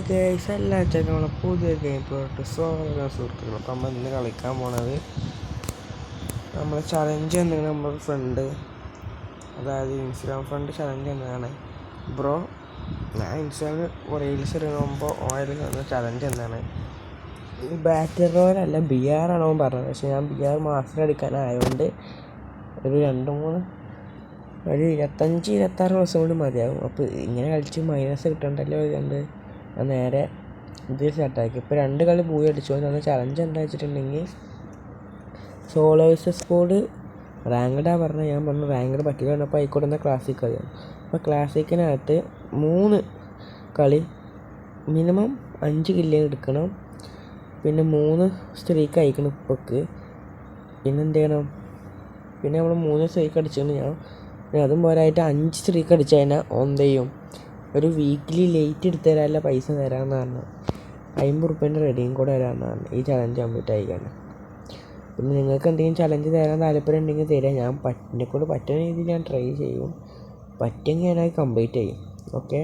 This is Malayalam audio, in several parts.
ഗൈസ് എല്ലാ നമ്മളെ പുതിയ ഗെയിം പ്ലോട്ട് സുഹൃത്തുക്കൾ. അപ്പം നമ്മൾ ഇന്ന് കളിക്കാൻ പോണത് നമ്മൾ ചലഞ്ച് എന്നാണ്. നമ്മുടെ ഫ്രണ്ട്, അതായത് ഇൻസ്റ്റാഗ്രാം ഫ്രണ്ട് ചലഞ്ച് എന്നാണ്. ബ്രോ, ഞാൻ ഇൻസ്റ്റാഗ്രാമിൽ റീൽസ് ഇടുമ്പോൾ ഓയിൽ ചലഞ്ച് എന്നാണ്. ഈ ബാറ്റർ റോയലല്ല BR ആണോ പറഞ്ഞത്. പക്ഷെ ഞാൻ BR മാസ്റ്റർ എടുക്കാനായതുകൊണ്ട് ഒരു 25-26 ദിവസം കൊണ്ട് മതിയാകും. അപ്പോൾ ഇങ്ങനെ കളിച്ച് മൈനസ് കിട്ടണ്ടല്ലോ കണ്ട് ഞാൻ നേരെ ഇത് സ്റ്റാർട്ടാക്കി. ഇപ്പോൾ 2 കളി പോയി അടിച്ചു. അന്ന് ചലഞ്ച് എന്താ വെച്ചിട്ടുണ്ടെങ്കിൽ സോളോ വേഴ്സസ് സ്ക്വാഡ് റാങ്ക്ഡാ പറഞ്ഞാൽ ഞാൻ പറഞ്ഞു റാങ്ക്ഡ് പറ്റില്ല. അപ്പോൾ ആയിക്കോട്ടെ എന്നാൽ ക്ലാസിക് കളിയാണ്. അപ്പോൾ ക്ലാസിക്കിനകത്ത് 3 കളി മിനിമം 5 കില്ല് എടുക്കണം. പിന്നെ 3 സ്ട്രീക്ക് അയക്കണം ഇപ്പൊക്ക്. പിന്നെ എന്ത് ചെയ്യണം, പിന്നെ നമ്മൾ 3 സ്ട്രീക്ക് അടിച്ചിട്ടുണ്ട്. ഞാൻ അതും പോരായിട്ട് 5 സ്ട്രീക്ക് അടിച്ചു കഴിഞ്ഞാൽ എന്ത് ചെയ്യും, ഒരു വീക്കിലി ലേറ്റ് എടുത്ത് തരാനുള്ള പൈസ തരാമെന്ന് പറഞ്ഞു. 50 റുപ്യേൻ്റെ റെഡിയും കൂടെ തരാമെന്ന് പറഞ്ഞു ഈ ചലഞ്ച് കംപ്ലീറ്റ് ആയിക്കാണ്. പിന്നെ നിങ്ങൾക്ക് എന്തെങ്കിലും ചലഞ്ച് തരാൻ താല്പര്യം ഉണ്ടെങ്കിൽ തരാം. ഞാൻ എന്നെക്കൊണ്ട് പറ്റുന്ന രീതിയിൽ ഞാൻ ട്രൈ ചെയ്യും. പറ്റുമെങ്കിൽ ഞാനത് കംപ്ലീറ്റ് ചെയ്യും. ഓക്കെ,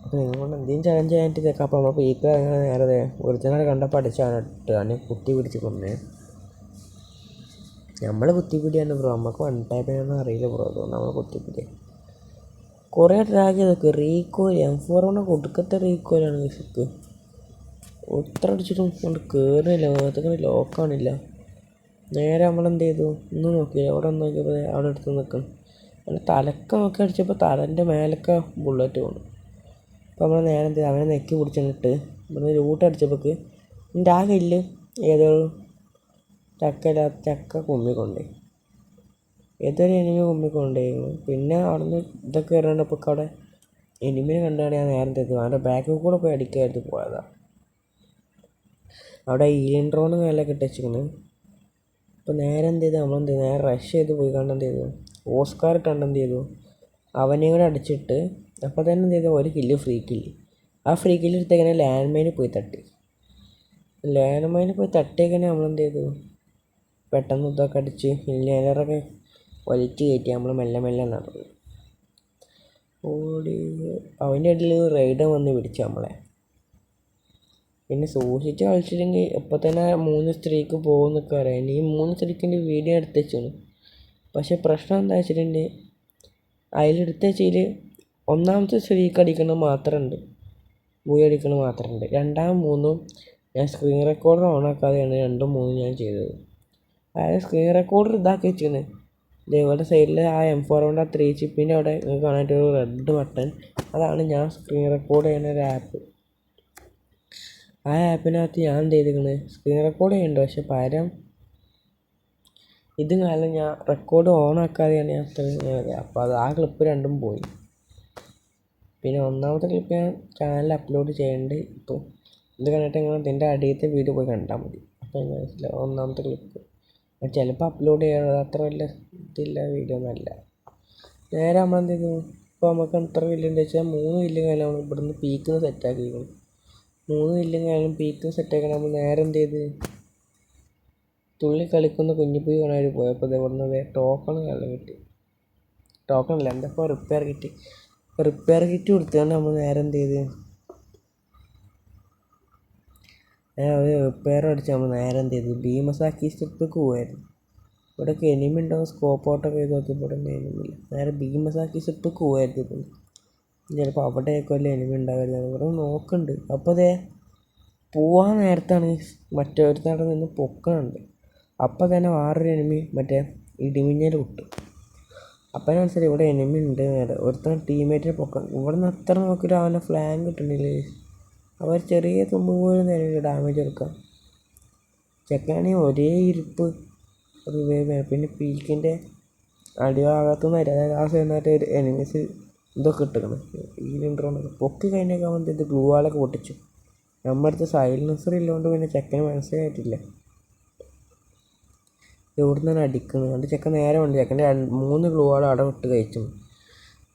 അപ്പോൾ നിങ്ങളോട് എന്തെങ്കിലും ചലഞ്ച് ചെയ്യാനായിട്ട് കേൾക്കാം. അപ്പോൾ നമ്മൾ പീക്ക് നേരെ ഒറിജിനൽ കണ്ടപ്പോൾ അടിച്ചാണ് ഇട്ടാണ് കുത്തി പിടിച്ച് കൊന്നേ. നമ്മൾ കുത്തിപ്പിടിയാണ് ബ്രോ, നമുക്ക് വൺ ടൈപ്പിനൊന്നും അറിയില്ല ബ്രോ. അതുകൊണ്ട് നമ്മൾ കുത്തിപ്പിടി കുറേ ട്രാക്ക് ചെയ്തൊക്കെ റീകോയിൽ M4 കൊടുക്കത്തെ റീകോയിലാണ് വിഷക്ക്. എത്ര അടിച്ചിട്ടും കൊണ്ട് കയറില്ല, മുഖത്തൊക്കെ ലോക്കാണില്ല. നേരെ നമ്മളെന്ത് ചെയ്തു, ഒന്നും നോക്കിയില്ല. അവിടെ ഒന്ന് നോക്കിയപ്പോൾ അവിടെ എടുത്ത് നിൽക്കണം. അങ്ങനെ തലക്ക നോക്കി അടിച്ചപ്പോൾ തലൻ്റെ മേലൊക്കെ ബുള്ളറ്റ് പോകണം. അപ്പോൾ നമ്മൾ നേരെ എന്ത് ചെയ്തു, അവനെ നെക്കി പിടിച്ചിട്ട് ഇവിടുന്ന് ലൂട്ട് അടിച്ചപ്പോൾ എൻ്റെ ആ കല്ല് ഏതോ ചക്ക കുമ്മിക്കൊണ്ടേ, ഏതൊരു എനിമി കുമ്മിക്കൊണ്ടേയിരുന്നു. പിന്നെ അവിടെ നിന്ന് ഇതൊക്കെ കയറേണ്ടപ്പോൾ അവിടെ എനിമിനെ കണ്ടാണ് ഞാൻ നേരത്തെ എത്തും. അവൻ്റെ ബാക്കിൽ കൂടെ പോയി അടിക്കായിരുന്നു പോയതാണ്. അവിടെ ഡ്രോണ് മേലൊക്കെ ഇട്ടിരിക്കുന്നത്. അപ്പോൾ നേരെ എന്ത് ചെയ്തു, നമ്മളെന്ത് ചെയ്തു, നേരെ റഷ് ചെയ്ത് പോയി കണ്ട് എന്ത് ചെയ്തു, ഓസ്കാർ ഇട്ടുണ്ട് എന്ത് ചെയ്തു, അവനെയും കൂടെ അടിച്ചിട്ട് അപ്പോൾ തന്നെ എന്ത് ചെയ്തു, ഒരു കില്ല് ഫ്രീ കില്ല്. ആ ഫ്രീ കില്ല് എടുത്തേക്കനെ ലാൻഡ് മൈനിൽ പോയി തട്ടി. ലാൻഡ് മൈനിൽ പോയി തട്ടിയേക്കനെ നമ്മളെന്ത് ചെയ്തു, പെട്ടെന്ന് ഇതൊക്കെ അടിച്ച് ഇൻഹേലറൊക്കെ വലിച്ച് കയറ്റി നമ്മൾ മെല്ലെ മെല്ലെ നടന്നു ഓടി. അവൻ്റെ ഇടയിൽ റൈഡർ വന്ന് പിടിച്ചു നമ്മളെ. പിന്നെ സൂക്ഷിച്ച് കളിച്ചില്ലെങ്കിൽ ഇപ്പോൾ തന്നെ 3 സ്ത്രീക്ക് പോകുന്നൊക്കെ അറിയാം. ഈ 3 സ്ത്രീക്കിൻ്റെ വീഡിയോ എടുത്ത് വെച്ചാണ്. പക്ഷേ പ്രശ്നം എന്താ വെച്ചിട്ടുണ്ടെങ്കിൽ അതിലെടുത്ത് വെച്ചതിൽ ഒന്നാമത്തെ സ്ത്രീക്ക് അടിക്കണം മാത്രമുണ്ട്, പോയി അടിക്കണം മാത്രമുണ്ട്. 2-ാം 3-ഉം ഞാൻ സ്ക്രീൻ റെക്കോർഡർ ഓണാക്കാതെയാണ് 2-ഉം 3-ഉം ഞാൻ ചെയ്തത്. അതായത് സ്ക്രീൻ റെക്കോർഡർ ഇതാക്കി വെച്ചിരുന്നത് ഇതേപോലെ സൈഡിൽ ആ M4 കൊണ്ട് ആ 3 ചിപ്പിൻ്റെ അവിടെ നിങ്ങൾക്ക് കാണാനായിട്ടൊരു റെഡ് ബട്ടൺ, അതാണ് ഞാൻ സ്ക്രീൻ റെക്കോർഡ് ചെയ്യുന്ന ഒരു ആപ്പ്. ആ ആപ്പിനകത്ത് ഞാൻ എന്ത് ചെയ്തിരിക്കുന്നത്, സ്ക്രീൻ റെക്കോർഡ് ചെയ്യുന്നുണ്ട്. പക്ഷെ പകരം ഇത് കാരണം ഞാൻ റെക്കോർഡ് ഓണാക്കാതെയാണ് ഞാൻ സ്ക്രീൻ. അപ്പോൾ അത് ആ ക്ലിപ്പ് 2-ഉം പോയി. പിന്നെ ഒന്നാമത്തെ ക്ലിപ്പ് ഞാൻ ചാനലിൽ അപ്ലോഡ് ചെയ്യേണ്ടത്. ഇപ്പോൾ ഇത് കണ്ടിട്ട് നിങ്ങൾ ഇതിൻ്റെ അടിയത്തെ വീഡിയോ പോയി കണ്ടാൽ മതി. അപ്പോൾ മനസ്സിലാവും ഒന്നാമത്തെ ക്ലിപ്പ്. ചിലപ്പോൾ അപ്ലോഡ് ചെയ്യാനുള്ളത് അത്ര വലിയ ഇതില്ല വീഡിയോ ഒന്നുമല്ല. നേരെ നമ്മളെന്ത് ചെയ്തു, ഇപ്പോൾ നമുക്ക് എത്ര വില്ലുണ്ട് വെച്ചാൽ 3 വില്ലും കാലം നമ്മൾ ഇവിടുന്ന് പീക്കിന് സെറ്റാക്കിയിരിക്കണം. 3 വില്ലും കാലം പീക്കിന് സെറ്റാക്കാൻ നമ്മൾ നേരെ എന്ത് ചെയ്ത് തുള്ളി കളിക്കുന്ന കുഞ്ഞിപ്പൂയി കാണാൻ പോയപ്പോൾ ഇവിടുന്ന് ടോക്കൺ കാലം കിട്ടി. ടോക്കണല്ല, എന്താ റിപ്പയർ കിറ്റ് കൊടുത്തുകൊണ്ട് നമ്മൾ നേരെ എന്ത് ചെയ്ത് റിപ്പയർ അടിച്ച് നമ്മൾ നേരെ എന്ത് ചെയ്തു ഭീമസാക്കി സ്ട്രിപ്പിലേക്ക് പോകുമായിരുന്നു. ഇവിടെയൊക്കെ എനിമി ഉണ്ടാവും. സ്കോപ്പ് ഔട്ടൊക്കെ ചെയ്ത് നോക്കിയപ്പോൾ ഇവിടെ എനിമില്ല. നേരെ ഭീമസാക്കി സ്ട്രിപ്പിലേക്ക് പോകുമായിരുന്നു. ഇപ്പം ചിലപ്പോൾ അവിടെയൊക്കെ വല്ല എനിമി ഉണ്ടാവില്ല. ഇവിടെ നോക്കുന്നുണ്ട്. അപ്പോൾ അതേ പോവാൻ നേരത്താണ് മറ്റൊരുത്തവിടെ നിന്ന് പൊക്കണുണ്ട്. അപ്പോൾ തന്നെ വേറൊരു എനിമി മറ്റേ ഇടിമിന്നൽ വിട്ടു. അപ്പം മനസ്സിലായി ഇവിടെ എനിമി ഉണ്ട്. നേരെ ഒരുത്തൻ ടീമേറ്റിനെ പൊക്കണം. ഇവിടെ നിന്ന് അത്ര നോക്കിയിട്ട് അവൻ്റെ ഫ്ലാങ് കിട്ടണില്ലേ. അവർ ചെറിയ തുമ്പ് പോലും നേരെ ഡാമേജ് എടുക്കാം. ചെക്കാണെങ്കിൽ ഒരേ ഇരിപ്പ് റിവൈവ്. പിന്നെ പീക്കിൻ്റെ അടിഭാഗത്തുനിന്ന് അതായത് ആ സൈഡിനായിട്ട് ഒരു എനിമീസ് ഇതൊക്കെ ഇട്ടിക്കണം. ഡ്രോണൊക്കെ പൊക്കി കഴിഞ്ഞൊക്കെ ആകുമ്പോൾ ഇത് ഗ്ലൂ വാളൊക്കെ പൊട്ടിച്ചു. നമ്മുടെ അടുത്ത് സൈലൻസർ ഇല്ലാണ്ട് പിന്നെ ചെക്കന് മനസ്സിലായിട്ടില്ല എവിടെ നിന്നാണ് അടിക്കുന്നത്. അതുകൊണ്ട് ചെക്കൻ നേരെ വണ്ടി ചെക്കൻ്റെ 3 ഗ്ലൂ വാളും അവിടെ ഇട്ട് കഴിച്ചു.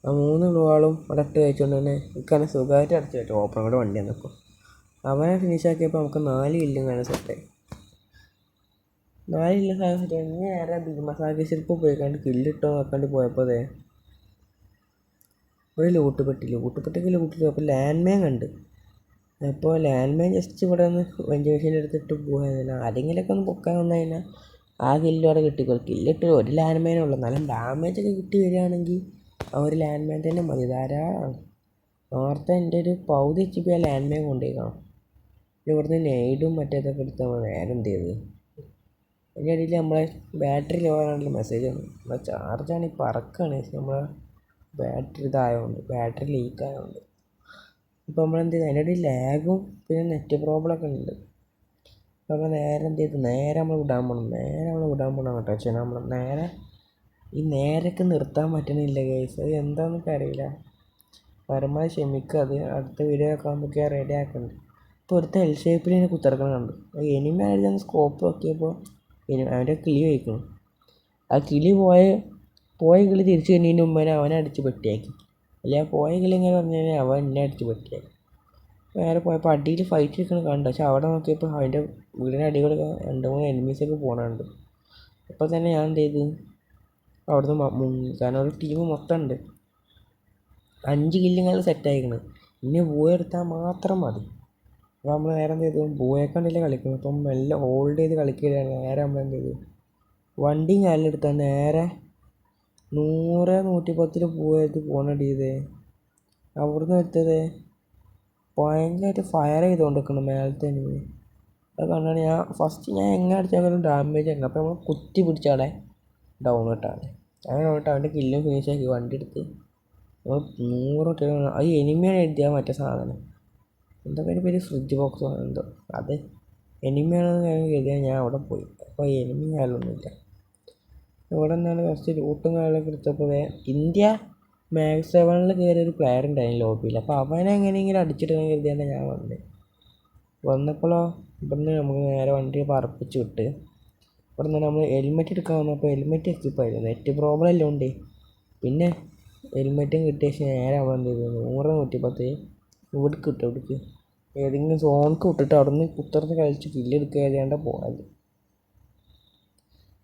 ആ 3 ഗ്ലൂ വാളും അവിടെ ഇട്ട് കഴിച്ചുകൊണ്ട് തന്നെ എനിക്കങ്ങനെ സുഖമായിട്ട് അടിച്ചു പറ്റും. ഓപ്പൺ കൂടെ വണ്ടി നിൽക്കും. അവനെ ഫിനിഷാക്കിയപ്പോൾ നമുക്ക് 4 കില്ലും കാണാൻ സെറ്റായി. 4 കില്ലും സെറ്റ് ഇനി നേരെ ഭീമസാക്കി ശില്പ് പോയിക്കാണ്ട് കില്ലിട്ടോ നോക്കാണ്ട് പോയപ്പോൾ ഒരു ലൂട്ടുപെട്ടിക്ക് ലൂട്ടിട്ടു. അപ്പോൾ ലാൻഡ് മാൻ കണ്ട്. അപ്പോൾ ലാൻഡ് മാൻ ജസ്റ്റ് ഇവിടെ ഒന്ന് വെഞ്ചേഴ്സിൻ്റെ എടുത്തിട്ട് പോകാൻ ആരെങ്കിലുമൊക്കെ ഒന്ന് പൊക്കാൻ വന്നു കഴിഞ്ഞാൽ ആ കില്ലും അവിടെ കിട്ടിക്കോളും. കില്ലിട്ട് ഒരു ലാൻഡ് മാനേ ഉള്ളൂ. എന്നാലും ഡാമേജൊക്കെ കിട്ടി വരികയാണെങ്കിൽ ആ ഒരു ലാൻഡ് മാൻ തന്നെ മതി, ധാരാളമാണ്. നേരത്തെ എൻ്റെ ഒരു പകുതി HP ആ ലാൻഡ് മാൻ കൊണ്ടുപോയിക്കണം. ഇവിടുന്ന് നെയ്ഡും മറ്റേതൊക്കെ എടുത്ത് നമ്മൾ നേരെ എന്ത് ചെയ്ത് അതിൻ്റെ ഇടയിൽ നമ്മളെ ബാറ്ററി ലോ ആണെങ്കിലും മെസ്സേജ് വന്നു. നമ്മളെ ചാർജാണ് ഈ പറക്കാണ്. നമ്മളെ ബാറ്ററി ഇതായതുകൊണ്ട്, ബാറ്ററി ലീക്ക് ആയതുകൊണ്ട് ഇപ്പോൾ നമ്മളെന്ത് ചെയ്തു, അതിൻ്റെ ഇടയിൽ ലാഗും പിന്നെ നെറ്റ് പ്രോബ്ലമൊക്കെ ഉണ്ട്. അപ്പോൾ നേരെ എന്ത് ചെയ്തു, നേരെ നമ്മൾ വിടാൻ പോകണം കേട്ടോ. പക്ഷേ നമ്മൾ നേരൊക്കെ നിർത്താൻ പറ്റണില്ല ഗൈസ്. അത് എന്താണെന്നൊക്കെ അറിയില്ല. പരമാവധി ക്ഷമിക്കുക. അത് അടുത്ത വീഡിയോ ഒക്കെ ആകുമ്പോഴേക്കും റെഡി ആക്കുന്നുണ്ട്. ഇപ്പോൾ ഒരുത്ത എൽ ഷേപ്പിൽ ഇങ്ങനെ കുത്തിറക്കണം കണ്ടു. എനിമി ആയിട്ട് ഞാൻ സ്കോപ്പ് നോക്കിയപ്പോൾ അവൻ്റെ കിളി വയ്ക്കണം. ആ കിളി പോയ കിളി തിരിച്ചു കഴിഞ്ഞതിന് മുമ്പേ അവനെ അടിച്ച് പെട്ടിയാക്കി. അല്ലെ ആ പോയ കിളി ഇങ്ങനെ പറഞ്ഞു കഴിഞ്ഞാൽ അവൻ എന്നെ അടിച്ച് പെട്ടിയാക്കി. വേറെ പോയപ്പോൾ അടിയിൽ ഫൈറ്റ് എടുക്കണം കണ്ടു. പക്ഷെ അവിടെ നോക്കിയപ്പോൾ അതിൻ്റെ വീടിൻ്റെ അടിയിലൊക്കെ 2-3 എനിമീസൊക്കെ പോകണുണ്ട്. അപ്പോൾ തന്നെ ഞാൻ എന്ത് ചെയ്തു, അവിടുന്ന് കാരണം ഒരു ടീം മൊത്തം ഉണ്ട്. 5 കില്ലുകൾ സെറ്റായിരിക്കണം. ഇനി ബൂയ എടുത്താൽ മാത്രം മതി. അപ്പോൾ നമ്മൾ നേരെ എന്ത് ചെയ്തു, ബൂയക്കണ്ടില്ലേ കളിക്കണം. അപ്പം മെല്ലെ ഹോൾഡ് ചെയ്ത് കളിക്കുകയാണ്. നേരെ നമ്മളെന്ത് ചെയ്തു, വണ്ടിയും കാലിലെടുത്താൽ നേരെ 100-110 ബൂയെടുത്ത് പോകണടി. ഇത് അവിടുന്ന് എടുത്തത് ഭയങ്കരമായിട്ട് ഫയർ ചെയ്തുകൊണ്ടിരിക്കണം മേലത്തെ എനിമി. അത് കണ്ടാണ് ഞാൻ എങ്ങനെ അടിച്ചാലും ഡാമേജ് ആയിരുന്നു. അപ്പോൾ നമ്മൾ കുത്തി പിടിച്ചാടെ ഡൗൺ ഇട്ടാണ്. അങ്ങനെ ഡൗൺ ഇട്ട് അവൻ്റെ കില്ലും ഫിനിഷ് ആക്കി വണ്ടി എടുത്ത് നമ്മൾ 100 അത് എനിമിയാണ് എഴുതിയാൽ മറ്റേ സാധനം എന്താ പേര് ഫ്രിഡ്ജ് ബോക്സോ എന്തോ, അത് എനിമിയാണെന്ന് കരുതിയാൽ ഞാൻ അവിടെ പോയി. അപ്പോൾ എനിമി കാലൊന്നുമില്ല. ഇവിടെ നിന്നാണ് കുറച്ച് ലൂട്ടും കാര്യങ്ങളൊക്കെ എടുത്തപ്പോൾ ഇന്ത്യ മാക്സ് 7 കയറിയൊരു പ്ലെയർ ഉണ്ടായിരുന്നു ലോബിയിൽ. അപ്പോൾ അവനെ എങ്ങനെയെങ്കിലും അടിച്ചിട്ടെന്ന് കരുതിയാണ് ഞാൻ വന്നപ്പോഴോ ഇവിടുന്ന് നമുക്ക് നേരെ വണ്ടി പറപ്പിച്ച് വിട്ട് ഇവിടെ നിന്ന് നമ്മൾ ഹെൽമെറ്റ് എടുക്കാൻ വന്നപ്പോൾ ഹെൽമെറ്റ് എക്സിപ്പായിരുന്നു. നെറ്റ് പ്രോബ്ലം എല്ലാം ഉണ്ട്. പിന്നെ ഹെൽമെറ്റും കിട്ടിയ ശേഷം നേരെ നമ്മൾ എന്ത് ചെയ്തു, 100-110 ഇവിടേക്ക് ഏതെങ്കിലും സോണിക്ക് വിട്ടിട്ട് അവിടെ നിന്ന് കുത്തിർന്ന് കളിച്ച് കില്ലെടുക്കുക എഴുതിയാണ്ട് പോകാൻ.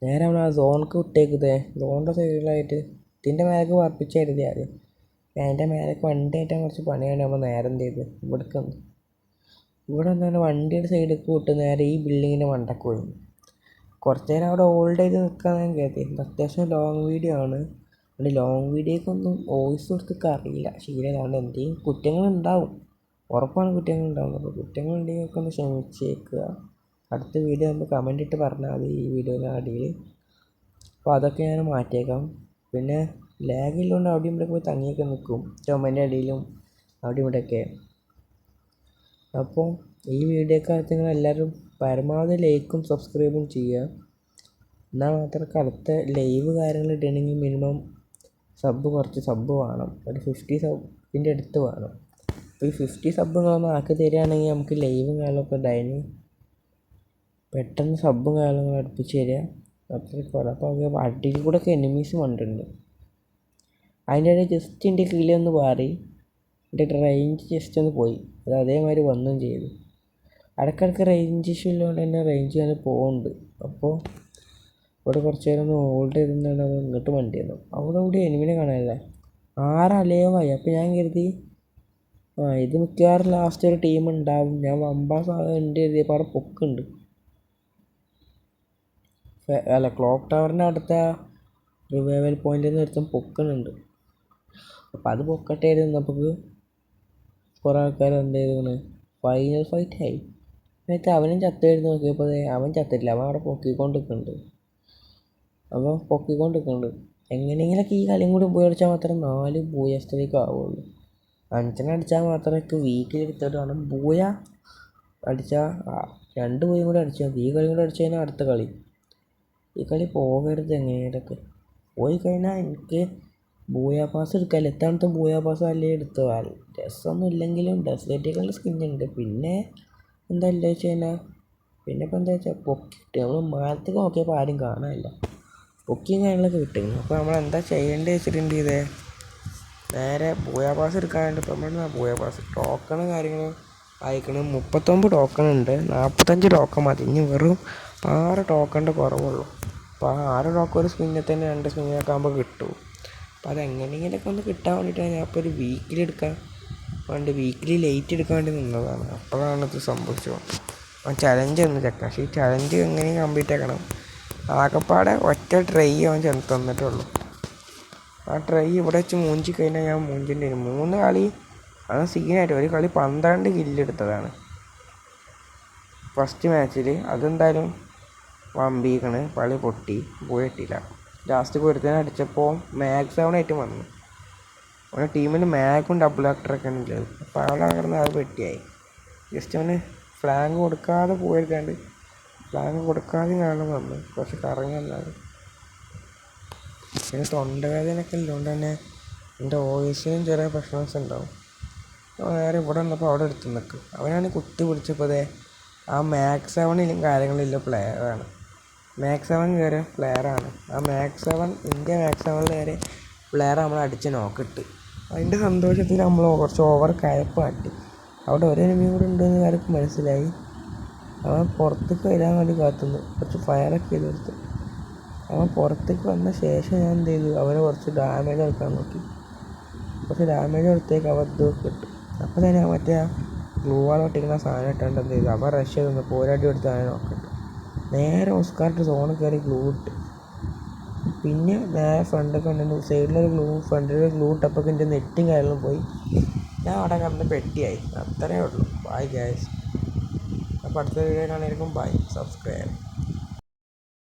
നേരെ നമ്മൾ ആ സോണിക്ക് വിട്ടേക്കുന്നത് സോണിൻ്റെ സൈഡിലായിട്ട് ഇതിൻ്റെ മേലേക്ക് പറപ്പിച്ച് എഴുതി ആദ്യം. അതിൻ്റെ മേലേക്ക് വണ്ടി ആയിട്ടാൻ കുറച്ച് പണിയാണ്. നമ്മൾ നേരെ എന്ത് ചെയ്ത് ഇവിടെ എന്താണ് വണ്ടിയുടെ സൈഡിലേക്ക് വിട്ട് നേരെ ഈ ബിൽഡിങ്ങിൻ്റെ മണ്ടക്ക് പോയി. കുറച്ച് നേരം അവിടെ ഹോൾഡ് ചെയ്ത് നിൽക്കാൻ ഞാൻ കരുതി. അത്യാവശ്യം ലോങ് വീഡിയോ ആണ്. അതുകൊണ്ട് ലോങ് വീഡിയോക്കൊന്നും വോയിസ് കൊടുത്തൊക്കെ അറിയില്ല, ശീലമാണ്. എന്തെങ്കിലും കുറ്റങ്ങളുണ്ടാവും, ഉറപ്പാണ് കുറ്റങ്ങളുണ്ടാവും. അപ്പോൾ കുറ്റങ്ങളുണ്ടെങ്കിൽ ഒക്കെ ഒന്ന് ക്ഷമിച്ചേക്കുക. അടുത്ത വീഡിയോ നമ്മൾ കമൻ്റ് ഇട്ട് പറഞ്ഞാൽ മതി ഈ വീഡിയോയുടെ അടിയിൽ. അപ്പോൾ അതൊക്കെ ഞാൻ മാറ്റിയേക്കാം. പിന്നെ ലാഗില്ലോണ്ട് അവിടെയും ഇവിടെ പോയി തങ്ങിയൊക്കെ നിൽക്കും ചുമൻ്റെ അടിയിലും അവിടെ ഇവിടെയൊക്കെ. അപ്പോൾ ഈ വീഡിയോക്കകത്ത് നിങ്ങൾ എല്ലാവരും പരമാവധി ലൈക്കും സബ്സ്ക്രൈബും ചെയ്യുക. എന്നാൽ മാത്രമേ അടുത്ത ലൈവ് കാര്യങ്ങൾ ഇടണമെങ്കിൽ മിനിമം കുറച്ച് സബ്ബ് വേണം. ഒരു 50 സബ്ബിൻ്റെ അടുത്ത് വേണം. അപ്പോൾ ഈ 50 സബ്ബ് നിങ്ങളൊന്ന് ആക്കി തരികയാണെങ്കിൽ നമുക്ക് ലൈവും കാര്യങ്ങളൊക്കെ ഉണ്ടായിരുന്നു. പെട്ടെന്ന് സബ്ബും കാര്യങ്ങളും അടുപ്പിച്ച് തരിക. അത്രയ്ക്ക് പറയാം. അപ്പോൾ അടിയിൽ കൂടെ ഒക്കെ എനിമീസ് കണ്ടിട്ടുണ്ട്. അതിൻ്റെ ഇടയിൽ ജസ്റ്റ് എൻ്റെ കില്ലൊന്ന് മാറി എൻ്റെ റേഞ്ച് ജസ്റ്റ് ഒന്ന് പോയി. അത് അതേമാതിരി വന്നും ചെയ്തു. ഇടയ്ക്കിടയ്ക്ക് റേഞ്ച് ഇഷ്യൂ ഉള്ളതുകൊണ്ട് തന്നെ റേഞ്ച് ഞാൻ പോകുന്നുണ്ട്. അപ്പോൾ ഇവിടെ കുറച്ച് നേരം ഒന്ന് ഹോൾഡ് ചെയ്തിട്ടാണ് അത് ഇങ്ങോട്ട് വണ്ടി തന്നു. അവിടെ ഇവിടെ എനിമിനെ കാണാനില്ല, 6 അലയവായി. അപ്പോൾ ഞാൻ കരുതി ഇത് മിക്കവാറും ലാസ്റ്റ് ഒരു ടീം ഉണ്ടാവും. ഞാൻ വമ്പാ സാധനം എൻ്റെ എഴുതിയപ്പോൾ അവിടെ പൊക്കുണ്ട്. ക്ലോക്ക് ടവറിൻ്റെ അടുത്ത റിവൈവൽ പോയിൻ്റിൽ നിന്ന് ഒരുത്തം പൊക്കുന്നുണ്ട്. അപ്പോൾ അത് പൊക്കട്ടെ നിന്നപ്പോൾ കുറേ ആൾക്കാർ എന്ത് ചെയ്തേക്കണ്, ഫൈനൽ ഫൈറ്റായി. എന്നിട്ട് അവനും ചത്തെഴുതി നോക്കിയപ്പോൾ അവൻ ചത്തില്ല, അവൻ അവിടെ പൊക്കിക്കൊണ്ടിരിക്കുന്നുണ്ട്. എങ്ങനെയെങ്കിലൊക്കെ ഈ കളിയും കൂടി പോയി അടിച്ചാൽ മാത്രമേ 4 ബൂയസ്റ്റേക്ക് ആവുള്ളൂ. 5 അടിച്ചാൽ മാത്രമേ വീക്കിലെടുത്തിട്ട് വേണം. ബൂയ അടിച്ചാൽ 2 ബൂയും കൂടി അടിച്ചാൽ മതി. ഈ കളി കൂടി അടിച്ചു കഴിഞ്ഞാൽ അടുത്ത കളി. ഈ കളി പോകരുത്. എങ്ങനെയൊക്കെ പോയി കഴിഞ്ഞാൽ എനിക്ക് ബൂയാ പാസ് എടുക്കാമല്ലോ. എത്താമത്തെ ബൂയാ പാസ് അല്ലേ എടുത്തു. രസമൊന്നും ഇല്ലെങ്കിലും ഡെസേർട്ടുകളുടെ സ്കിന്നുണ്ട്. പിന്നെ എന്താ ഇല്ല വെച്ച് കഴിഞ്ഞാൽ പിന്നെ ഇപ്പോൾ എന്താ വെച്ചാൽ പൊക്കിട്ട് നമ്മൾ മാനത്തേക്ക് നോക്കിയപ്പോൾ ആരും കാണാനില്ല. പൊക്കിയും കാര്യങ്ങളൊക്കെ കിട്ടുന്നു. അപ്പോൾ നമ്മൾ എന്താ ചെയ്യേണ്ടത് വെച്ചിട്ടുണ്ട്, ഇതേ നേരെ ബൂയാ പാസ് എടുക്കാനുണ്ട്. ഇപ്പോൾ നമ്മൾ ബൂയാ പാസ് ടോക്കണും കാര്യങ്ങളും അയക്കണം. 39 ടോക്കൺ ഉണ്ട്, 45 ടോക്കൺ മതി. ഇനി വെറും 6 ടോക്കണിൻ്റെ കുറവുള്ളൂ. അപ്പോൾ ആ 6 ടോക്കൺ ഒരു സ്പിന്നിൽ തന്നെ 2 സ്പിന്നൊക്കെ ആകുമ്പോൾ കിട്ടും. അപ്പോൾ അതെങ്ങനെയെങ്കിലൊക്കെ ഒന്ന് കിട്ടാൻ വേണ്ടിയിട്ടാണ് ഞാൻ ഇപ്പോൾ ഒരു വീക്കിലി എടുക്കാൻ വേണ്ടി വീക്കിലി ലേറ്റ് എടുക്കാൻ വേണ്ടി നിന്നതാണ്. അപ്പോഴാണ് ഇത് സംഭവിച്ചത്. അവൻ ചലഞ്ച് ഒന്ന് ചെക്കാം. പക്ഷേ ഈ ചലഞ്ച് എങ്ങനെയും കംപ്ലീറ്റ് ആക്കണം. ആകെപ്പാടെ ഒറ്റ ട്രൈ അവൻ തന്നിട്ടുള്ളൂ. ആ ട്രൈ ഇവിടെ വെച്ച് മൂഞ്ചി കഴിഞ്ഞാൽ ഞാൻ മൂഞ്ചിൻ്റെ വരും. 3 കളി അത് സീനായിട്ട് ഒരു കളി 12 കില്ലെടുത്തതാണ് ഫസ്റ്റ് മാച്ചിൽ. അതെന്തായാലും വമ്പിക്കണ്, കളി പൊട്ടി, പോയിട്ടില്ല. ലാസ്റ്റ് പോയിടത്തേന് അടിച്ചപ്പോൾ മാക്സ് ആയിട്ട് വന്നു. അവൻ്റെ ടീമിൽ മാക്കും ഡബിൾ ആക്ടറൊക്കെ ഉള്ളത്. അപ്പോൾ അവിടെ കിടന്ന് അത് പെട്ടിയായി. ജസ്റ്റ് അവന് ഫ്ലാങ്ക് കൊടുക്കാതെ പോയെടുക്കാണ്ട് ഫ്ലാങ്ക് കൊടുക്കാതെ കാണാൻ വന്നു. കുറച്ച് കറങ്ങി വന്നാണ്. പിന്നെ തൊണ്ടവേദനയൊക്കെ ഉള്ളതുകൊണ്ട് തന്നെ എൻ്റെ വോയിസിനും ചെറിയ പ്രശ്നമൊക്കെ ഉണ്ടാവും. വേറെ ഇവിടെ വന്നപ്പോൾ അവിടെ എടുത്ത് നിൽക്കും. അവനാണ് കുത്തി പിടിച്ചപ്പോൾ ആ മാക്സ് 7 കാര്യങ്ങളില്ല പ്ലെയറാണ്. മാക്സ് 7 കയറിയ പ്ലെയറാണ്. ആ മാക്സ് 7 ഇന്ത്യ മാക്സ് 7 കയറിയ പ്ലെയർ നമ്മൾ അടിച്ച് നോക്കിട്ട് അതിൻ്റെ സന്തോഷത്തിൽ നമ്മൾ കുറച്ച് ഓവർ കയപ്പ് കാട്ടി. അവിടെ ഒരു എനിമി കൂടെ ഉണ്ടെന്ന് കാര്യം മനസ്സിലായി. അവൻ പുറത്തേക്ക് വരാൻ വേണ്ടി കാത്തുന്നു. കുറച്ച് ഫയറൊക്കെ ചെയ്ത് കൊടുത്തു. അവൻ പുറത്തേക്ക് വന്ന ശേഷം ഞാൻ എന്ത് ചെയ്തു, അവന് കുറച്ച് ഡാമേജ് കൊടുക്കാൻ നോക്കി. കുറച്ച് ഡാമേജ് കൊടുത്തേക്ക് അവൻ ഇതൊക്കെ ഇട്ടു. അപ്പോൾ തന്നെ മറ്റേ ആ ഗ്ലൂ വാൾ ഒട്ടിക്കുന്ന സാധനം ഇട്ടാണ്ട് എന്ത് ചെയ്തു, അവൻ റഷ് ചെയ്തു പോരാടി കൊടുത്ത് അവനെ നോക്കിട്ടു. നേരെ ഓസ്കാറിട്ട് സോണിൽ കയറി ഗ്ലൂ ഇട്ട്. പിന്നെ നേരെ ഫ്രണ്ടൊക്കെ ഉണ്ടെങ്കിൽ സൈഡിലൊരു ഫ്രണ്ടിലൊരു ഗ്ലൂ ഇട്ടപ്പോൾ എൻ്റെ നെറ്റും കാര്യങ്ങളും പോയി. ഞാൻ അവിടെ കിടന്ന് പെട്ടിയായി. അത്രയേ ഉള്ളൂ. Bye guys. അപ്പോൾ അടുത്ത വീഡിയോ കാണാനായിരിക്കും. ബൈ. സബ്സ്ക്രൈബ്.